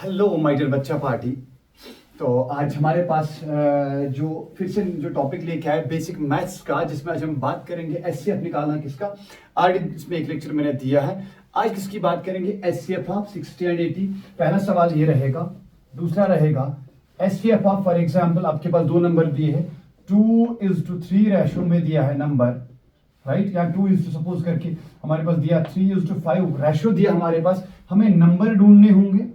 Hello my dear बच्चा party. तो आज हमारे पास जो फिर से जो टॉपिक लेके आए बेसिक मैथ्स का, जिसमें आज हम बात करेंगे एचसीएफ निकालना किसका। आज इसमें एक लेक्चर मैंने दिया है। आज किसकी बात करेंगे? HCF of 60 and 80। पहला सवाल ये रहेगा। दूसरा रहेगा एचसीएफ ऑफ, फॉर एग्जाम्पल आपके पास दो नंबर दिए हैं, 2:3 रेशो में दिया है नंबर, राइट, या 2 सपोज करके हमारे पास दिया 3:5 रेशो दिया हमारे पास। हमें नंबर ढूंढने होंगे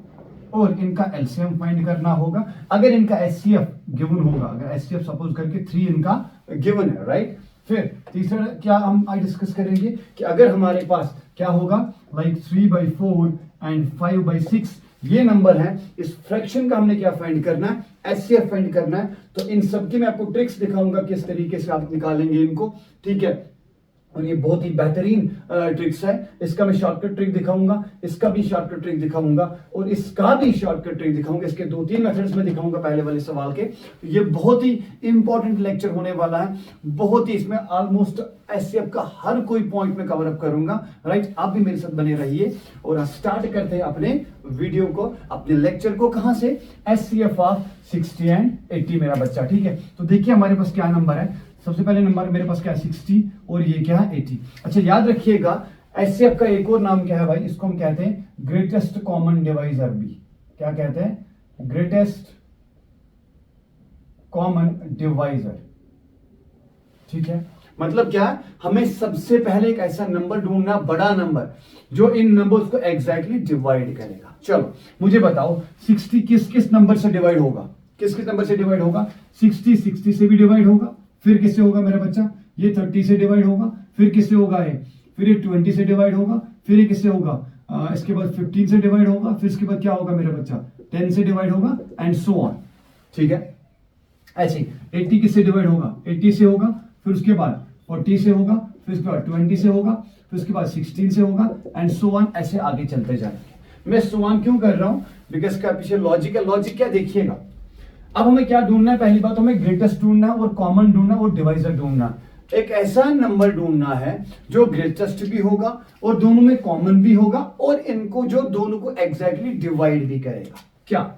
और इनका एलसीएम फाइंड करना होगा। अगर इनका एचसीएफ गिवन होगा, अगर एचसीएफ सपोज करके 3 इनका गिवन है, राइट। फिर तीसरा क्या हम आज डिस्कस करेंगे कि अगर हमारे पास क्या होगा, लाइक 3/4 एंड 5/6 ये नंबर है, इस फ्रैक्शन का हमने क्या फाइंड करना है? एचसीएफ फाइंड करना है। तो इन सबकी मैं आपको ट्रिक्स दिखाऊंगा किस तरीके से आप निकालेंगे इनको, ठीक है। और ये बहुत ही बेहतरीन ट्रिक्स है। इसका मैं शॉर्टकट ट्रिक दिखाऊंगा, इसका भी शॉर्टकट ट्रिक दिखाऊंगा और इसका भी शॉर्टकट ट्रिक दिखाऊंगा। इसके 2-3 मेथड्स में दिखाऊंगा पहले वाले सवाल के। तो ये बहुत ही इंपॉर्टेंट लेक्चर होने वाला है। बहुत ही इसमें ऑलमोस्ट एचसीएफ का हर कोई पॉइंट में कवर अप करूंगा, राइट। आप भी मेरे साथ बने रहिए और स्टार्ट करते हैं अपने वीडियो को, अपने लेक्चर को। कहां से? एचसीएफ ऑफ 60 एंड 80 मेरा बच्चा, ठीक है। तो देखिए हमारे पास क्या नंबर है। सबसे पहले नंबर मेरे पास क्या है? 60 और ये क्या है? 80। अच्छा याद रखिएगा एचसीएफ का एक और नाम क्या है भाई? इसको हम कहते हैं ग्रेटेस्ट कॉमन डिवाइजर भी। क्या कहते हैं? ग्रेटेस्ट कॉमन डिवाइजर, ठीक है। मतलब क्या है? हमें सबसे पहले एक ऐसा नंबर ढूंढना, बड़ा नंबर, जो इन नंबर्स को एग्जैक्टली डिवाइड करेगा। चलो मुझे बताओ 60 किस किस नंबर से डिवाइड होगा? किस किस नंबर से डिवाइड होगा? 60 से भी डिवाइड होगा। फिर किससे होगा मेरा बच्चा? ये 30 से डिवाइड होगा। फिर किससे होगा ये? फिर ये 20 से डिवाइड होगा। फिर ये किससे होगा? इसके बाद 15 से डिवाइड होगा। फिर इसके बाद क्या होगा मेरा बच्चा? 10 से डिवाइड होगा एंड सो ऑन, ठीक है। ऐसे 80 किससे डिवाइड होगा? 80 से होगा। फिर उसके बाद 40 से होगा। फिर उसके बाद 20 से होगा। फिर उसके बाद 16 से होगा एंड सो ऑन। ऐसे आगे चलते जाएंगे। मैं सो ऑन क्यों कर रहा हूं? बिकॉज का पीछे लॉजिक है। लॉजिक क्या? देखिएगा अब हमें क्या ढूंढना है? पहली बात हमें ग्रेटेस्ट ढूंढना और कॉमन ढूंढना और डिवाइजर ढूंढना। एक ऐसा नंबर ढूंढना है जो ग्रेटेस्ट भी होगा और दोनों में कॉमन भी होगा और इनको जो दोनों को एग्जैक्टली डिवाइड भी करेगा। क्या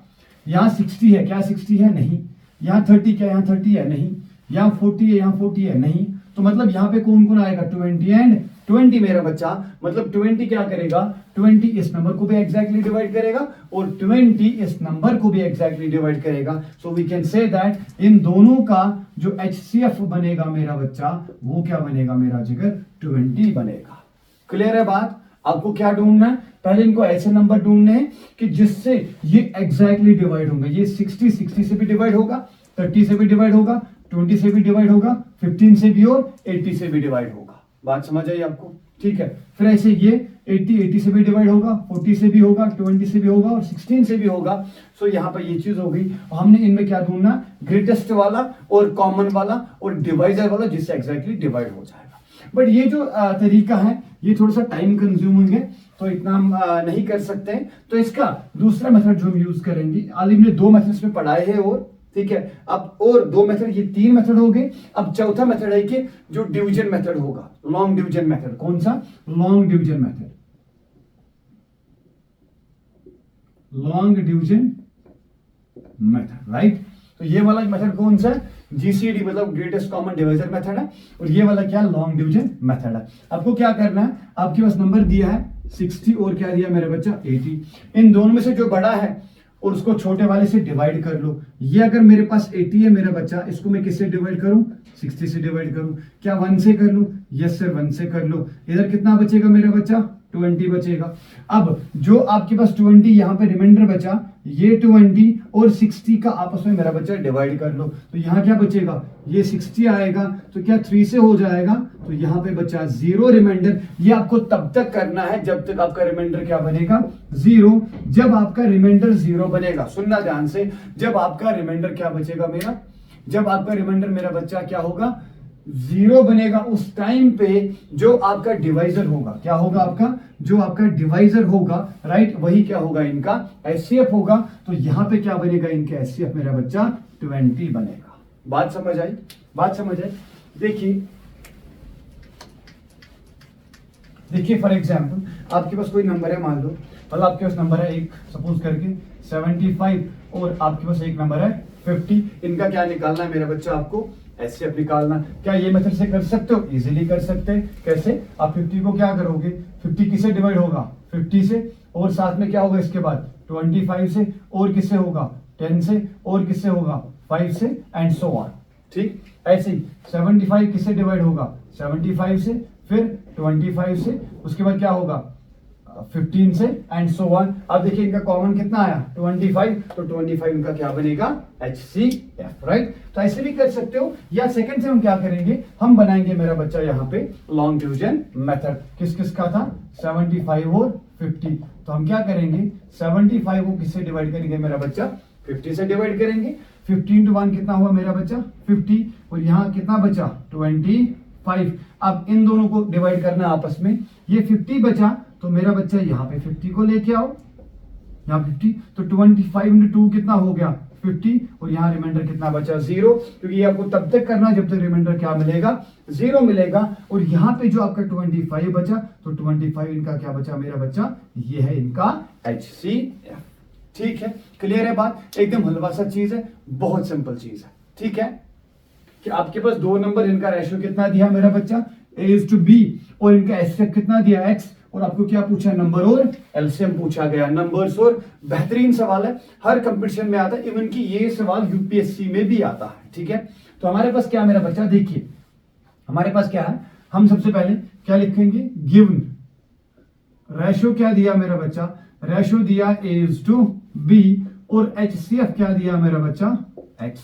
यहां 60 है? क्या 60 है? नहीं। यहां 30 क्या? यहां 30 है? नहीं। यहां 40 है? यहां 40 है? नहीं। तो मतलब यहां पे कौन कौन आएगा? 20 एंड 20 मेरा बच्चा। मतलब 20 क्या करेगा? 20 इस नंबर को भी एग्जैक्टली डिवाइड करेगा और 20 इस नंबर को भी एग्जैक्टली डिवाइड करेगा। So we can say that इन दोनों का जो एचसीएफ बनेगा मेरा बच्चा, वो क्या बनेगा मेरा जिगर? 20 बनेगा। क्लियर है बात? आपको क्या ढूंढना है? पहले इनको ऐसे नंबर ढूंढने हैं कि जिससे ये एग्जैक्टली डिवाइड होंगे। ये 60 से भी डिवाइड होगा, 30 से भी डिवाइड होगा, 20 से भी डिवाइड होगा, 15 से भी और 80 से भी डिवाइड होगा। बात समझ आई आपको? ठीक है। फिर ऐसे ये 80 से भी डिवाइड होगा, 40 से भी होगा, 20 से भी होगा और 16 से भी होगा। सो यहाँ पर ये चीज हो गई। हमने इनमें क्या ढूंढना? ग्रेटेस्ट वाला और कॉमन वाला और डिवाइजर वाला, जिससे एग्जैक्टली डिवाइड हो जाएगा। बट ये जो तरीका है ये थोड़ा सा टाइम कंज्यूमिंग है, तो इतना हम नहीं कर सकते हैं। तो इसका दूसरा मेथड जो हम यूज करेंगे, आज हमने 2 मेथड्स में पढ़ाए हैं और, ठीक है। अब और 2 मेथड, ये 3 मेथड हो गए। अब चौथा मेथड है कि जो डिवीजन मेथड होगा, लॉन्ग डिवीजन मेथड। कौन सा? Long division method. Long division method, right. तो ये वाला मेथड कौन सा है? जीसीडी, मतलब ग्रेटेस्ट कॉमन डिवाइजर मेथड है। और ये वाला क्या? लॉन्ग डिवीजन मेथड है। आपको क्या करना है? आपके पास नंबर दिया है 60 और क्या दिया मेरे बच्चा? 80। इन दोनों में से जो बड़ा है और उसको छोटे वाले से डिवाइड कर लो। ये अगर मेरे पास 80 है मेरा बच्चा, इसको मैं किससे डिवाइड करूं? 60 से डिवाइड करूं। क्या 1 से कर लूं? यस सर 1 से कर लो। इधर कितना बचेगा मेरा बच्चा? 20 बचेगा। अब जो आपके पास 20 यहां पे रिमाइंडर बचा, ये 20 और 60 का आपस में मेरा बच्चा डिवाइड कर लो। तो यहां क्या बचेगा? ये 60 आएगा तो क्या 3 से हो जाएगा? तो यहां पे बचा 0 रिमाइंडर। ये आपको तब तक करना है जब तक आपका रिमाइंडर क्या बनेगा? 0। जब आपका रिमाइंडर 0 बनेगा, सुनना ध्यान से, जब आपका रिमाइंडर क्या बचेगा मेरा? जब आपका रिमाइंडर मेरा बच्चा क्या होगा? 0 बनेगा, उस टाइम पे जो आपका डिवाइजर होगा, क्या होगा आपका? जो आपका डिवाइजर होगा, राइट, वही क्या होगा? इनका एचसीएफ होगा। तो यहां पे क्या बनेगा इनका एचसीएफ मेरा बच्चा? 20 बनेगा। बात समझ आई? बात समझ आई? देखिए फॉर एग्जाम्पल आपके पास कोई नंबर है, मान लो मतलब आपके पास नंबर है एक सपोज करके 75 और आपके पास एक नंबर है 50। इनका क्या निकालना है मेरा बच्चा, आपको एचसीएफ निकालना। क्या ये मेथड से कर सकते हो? इजीली कर सकते हैं। कैसे? आप 50 को क्या करोगे, 50 किससे डिवाइड होगा, 50 से, और साथ में क्या होगा इसके बाद 25 से, और किससे होगा 10 से, और किससे होगा 5 से, एंड सो ऑन। ठीक, ऐसे ही 75 किससे डिवाइड होगा, 75 से, फिर 25 से, उसके बाद क्या होगा 15 से, एंड सो ऑन। अब देखिए इनका कॉमन कितना आया 25, तो 25 इनका क्या बनेगा HCF, राइट। तो ऐसे भी कर सकते हो, या सेकंड से हम क्या करेंगे, हम बनाएंगे मेरा बच्चा यहाँ पे लॉन्ग डिवीजन मेथड। किस किस का था, 75 और 50। तो हम क्या करेंगे, 75 को किससे डिवाइड करेंगे मेरा बच्चा, 50 से डिवाइड करेंगे। 15 to 1 कितना हुआ मेरा बच्चा 50, और यहाँ कितना बचा 25। अब इन दोनों को डिवाइड करना आपस में, ये 50 बचा तो मेरा बच्चा यहाँ पे 50 को लेके आओ, यहाँ 50, तो 25 into 2 कितना हो गया 50, और यहाँ रिमाइंडर कितना बचा 0, क्योंकि ये आपको तब तक करना जब तक रिमाइंडर क्या मिलेगा 0 मिलेगा। और यहाँ पे जो आपका 25 बचा, तो 25 इनका क्या बचा मेरा बच्चा, ये है इनका HCF। ठीक है, क्लियर है बात, एकदम हलवा सा चीज है, बहुत सिंपल चीज है। ठीक है, कि आपके पास दो नंबर, इनका रेशियो कितना दिया मेरा बच्चा A/B, और इनका HCF कितना दिया X, और आपको क्या पूछा, नंबर और एलसीएम पूछा गया। नंबर्स और बेहतरीन सवाल है, हर कंपटीशन में आता है, इवन की ये सवाल यूपीएससी में भी आता है। ठीक है, तो हमारे पास क्या मेरा बच्चा, देखिए हमारे पास क्या है, हम सबसे पहले क्या लिखेंगे, गिवन रेशियो क्या दिया मेरा बच्चा, रेशियो दिया A/B, और HCF क्या दिया मेरा बच्चा X।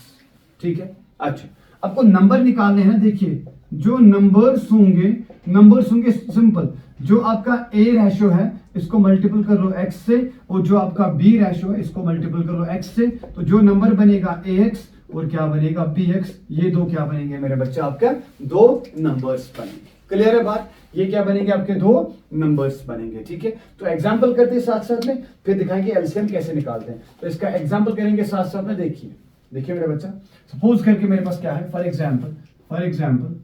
ठीक है, अच्छा आपको नंबर निकालने हैं। देखिए जो नंबर्स होंगे सिंपल, जो आपका A रेशियो है इसको मल्टीपल कर लो X से, और जो आपका B रेशियो है इसको मल्टीपल कर लो X से, तो जो नंबर बनेगा AX और क्या बनेगा BX, ये दो क्या बनेंगे मेरे बच्चे, आपका दो नंबर्स बनेंगे। क्लियर है बात, ये क्या बनेंगे, आपके दो नंबर्स बनेंगे। ठीक है, तो एग्जांपल करते हैं साथ साथ में, फिर दिखाएंगे एलसीएम कैसे निकालते हैं। तो इसका एग्जांपल करेंगे साथ साथ में। देखिए मेरे बच्चा, सपोज करके मेरे पास क्या है, फॉर एग्जाम्पल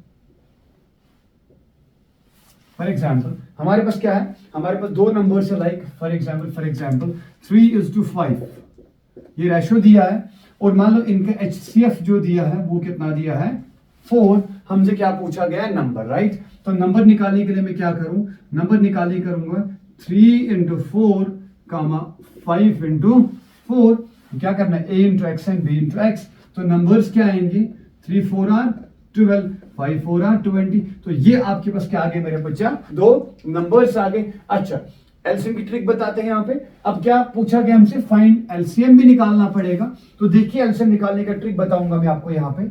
हमारे पास क्या है, हमारे पास दो नंबर्स है, लाइक फॉर एग्जाम्पल 3:5 ये रेशियो दिया है, और मान लो इनका HCF जो दिया है वो कितना दिया है 4। हमसे क्या पूछा गया है, नंबर, राइट। तो नंबर निकालने के लिए मैं क्या करूं, नंबर निकालने करूंगा 3 into 4, 5 into 4, क्या करना है, A into X and B into X। तो नंबर्स क्या आएंगे, 3 4 are 12, 5 4 are 20। तो ये आपके पास क्या आ गए मेरे बच्चा, दो नंबर्स आ गए। अच्छा एलसीएम की ट्रिक बताते हैं यहाँ पे। अब क्या पूछा गया हमसे, फाइंड एलसीएम भी निकालना पड़ेगा। तो देखिए एलसीएम निकालने का ट्रिक बताऊंगा मैं आपको यहाँ पे।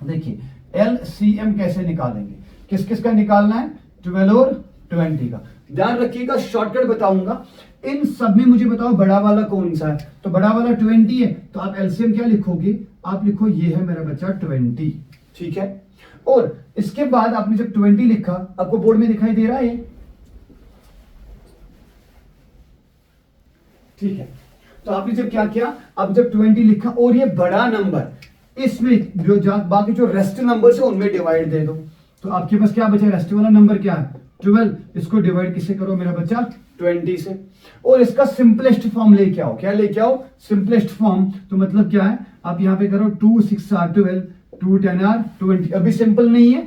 देखिए एलसीएम कैसे निकालेंगे, किस किस का निकालना है, 12 और 20 का। ध्यान रखिएगा, शॉर्टकट बताऊंगा। इन सब में मुझे बताओ बड़ा वाला कौन सा है, तो बड़ा वाला 20 है, तो आप एलसीएम क्या लिखोगे, आप लिखो ये है मेरा बच्चा 20। ठीक है, और इसके बाद आपने जब 20 लिखा, आपको बोर्ड में दिखाई दे रहा है, ठीक है। तो आपने जब क्या किया, अब जब 20 लिखा और ये बड़ा नंबर, इसमें जो बाकी जो रेस्ट नंबर है उनमें डिवाइड दे दो। तो आपके पास क्या बचा, रेस्ट वाला नंबर क्या है 12, इसको डिवाइड किससे करो मेरा बच्चा 20 से, और इसका सिंपलेस्ट फॉर्म लेके आओ। क्या लेके आओ, सिंपलेस्ट फॉर्म। तो मतलब क्या है, आप यहां पे करो 2 6 are 12, 2 10 are 20। अभी सिंपल नहीं है,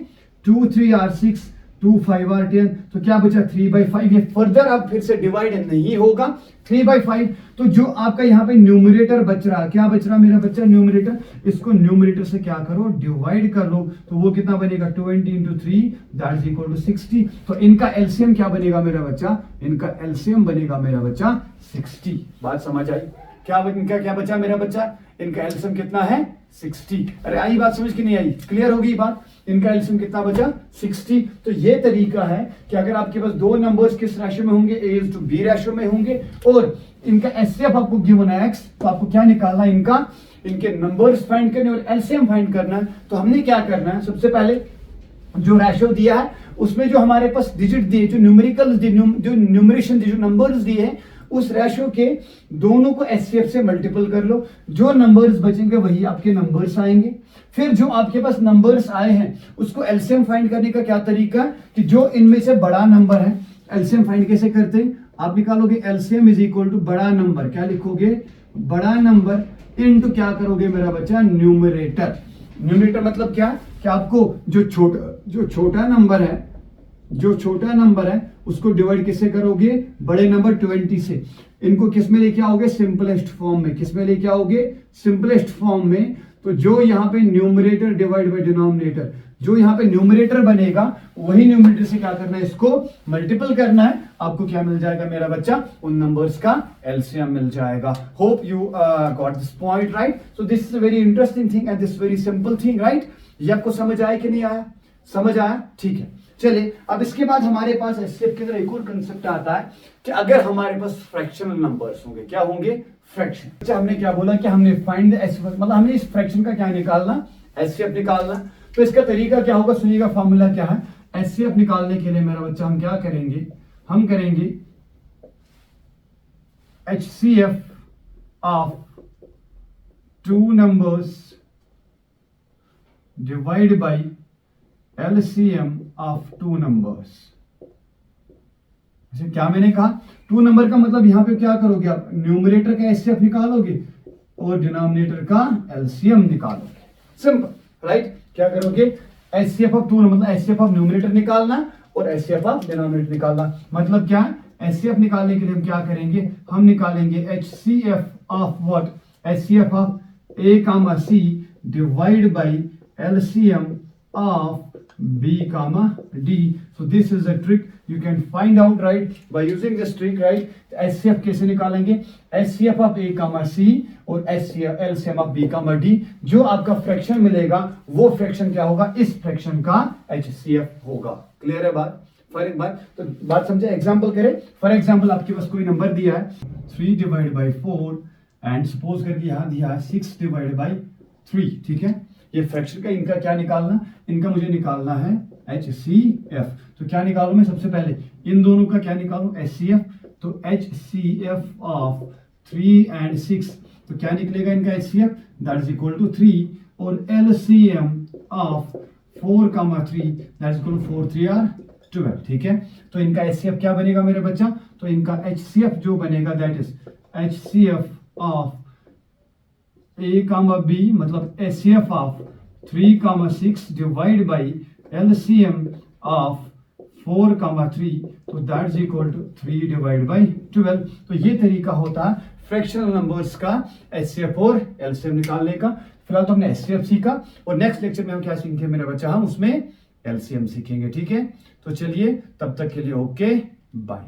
2 3 are 6, 2 5 are 10, तो क्या बचा 3/5। ये फर्दर अब फिर से डिवाइड नहीं होगा, 3/5। तो जो आपका यहाँ पे न्यूमरेटर बच रहा, क्या बच रहा मेरा बच्चा, न्यूमरेटर, इसको न्यूमरेटर से क्या करो, डिवाइड कर लो। तो वो कितना बनेगा, 20 into 3 that is equal to 60। तो इनका एलसीएम क्या बनेगा मेरा बच्चा, इनका एलसीएम बनेगा मेरा बच्चा 60। बात समझ आई, इनका क्या बचा मेरा बच्चा, इनका एलसीएम कितना है 60। अरे आई बात समझ की नहीं आई, क्लियर होगी बात। इनका एलसीएम कितना बचा 60। तो ये तरीका है कि अगर आपके पास दो नंबर्स किस रेशियो में होंगे, A/B रेशियो में होंगे, और इनका HCF आपको गिवन है X, तो आपको क्या निकालना है, इनके नंबर्स फाइंड करने और एलसीएम फाइंड करना है। तो हमने क्या करना है, सबसे पहले जो रेशियो दिया है उसमें जो हमारे पास डिजिट दिए, जो न्यूमेरिकल जो न्यूमरेशन जो नंबर्स दिए हैं, उस रेशियो के दोनों को HCF से मल्टीपल कर लो। जो नंबर्स बचेंगे वही आपके नंबर्स आएंगे। फिर जो आपके पास नंबर्स आए हैं उसको एलसीएम फाइंड करने का क्या तरीका है, कि जो इनमें से बड़ा नंबर है, एलसीएम फाइंड कैसे करते हैं, आप निकालोगे एलसीएम इज इक्वल टू बड़ा नंबर, क्या लिखोगे, बड़ा नंबर इनटू क्या करोगे मेरा बच्चा, न्यूमरेटर। न्यूमरेटर मतलब क्या, कि आपको जो छोटा नंबर है, जो छोटा नंबर है उसको डिवाइड किससे करोगे, बड़े नंबर 20 से। इनको किस में लेके आओगे, सिंपलेस्ट फॉर्म में। किस में लेके आओगे, सिंपलेस्ट फॉर्म में। तो जो यहाँ पे न्यूमरेटर डिवाइड बाय डिनोमिनेटर, जो यहाँ पे न्यूमरेटर बनेगा वही न्यूमरेटर से क्या करना है, इसको मल्टीपल करना है। आपको क्या मिल जाएगा मेरा बच्चा, उन नंबर्स का एलसीएम मिल जाएगा। Hope you got this point, right. So this is a very interesting thing and this very simple thing, right. ये आपको समझ आया कि नहीं आया, समझ आया, ठीक है। चलिए अब इसके बाद हमारे पास एससीएफ के अंदर एक और कंसेप्ट आता है कि अगर हमारे पास फ्रैक्शनल नंबर्स होंगे, क्या होंगे, फ्रैक्शन। अच्छा हमने क्या बोला कि हमने फाइंड द एससीएफ, मतलब हमने इस फ्रैक्शन का क्या निकालना, एससीएफ निकालना। तो इसका तरीका क्या होगा, सुनिएगा, फॉर्मूला क्या है। एससीएफ निकालने के लिए मेरा बच्चा हम क्या करेंगे, हम करेंगे HCF of two numbers divide by LCM of two numbers. क्या मैंने कहा, टू नंबर का मतलब यहां पे क्या करोगे आप, न्यूमरेटर का एचसीएफ निकालोगे और डिनोमिनेटर का एलसीएम निकालोगे, सिंपल, राइट। क्या करोगे, एचसीएफ ऑफ टू, मतलब एचसीएफ ऑफ न्यूमरेटर निकालना और एचसीएफ ऑफ डिनोमिनेटर निकालना। मतलब क्या, एचसीएफ निकालने के लिए हम क्या करेंगे, हम निकालेंगे HCF of what, HCF of A, C divide by LCM of B, D. So this is a trick you can find out, right, by using this trick, right। HCF कैसे निकालेंगे, HCF of A, C और LCM of B, D। जो आपका fraction मिलेगा वो fraction क्या होगा, इस फ्रैक्शन का HCF होगा। क्लियर है बात, फॉर एक बात, तो बात समझे, एग्जांपल करें। फॉर एग्जांपल आपके पास कोई नंबर दिया है 3 डिवाइड बाई 4 एंड सपोज करके यहां दिया है 6 डिवाइड बाई 3, ठीक है। ये फ्रैक्शन का इनका क्या निकालना, इनका मुझे निकालना है HCF। तो क्या निकालूं मैं, सबसे पहले इन दोनों का क्या निकालूं, HCF। तो HCF ऑफ 3 एंड 6, तो क्या निकलेगा इनका HCF, that is equal to 3, और LCM of 4, 3 that is equal to 4, 3 are 12, ठीक है। तो इनका HCF क्या बनेगा मेरे बच्चा, तो इनका HCF जो बनेगा that is HCF of A, B, मतलब HCF of 3, 6 divide by LCM of 4, 3, तो that's equal to 3 divide by 12। तो ये तरीका होता है फ्रैक्शनल नंबर्स का HCF और LCM निकालने का। फिलहाल तो हमने HCF सीखा और नेक्स्ट लेक्चर में हम क्या सीखेंगे मेरा बच्चा, हम उसमें LCM सीखेंगे, ठीक है। तो चलिए तब तक के लिए ओके, बाय।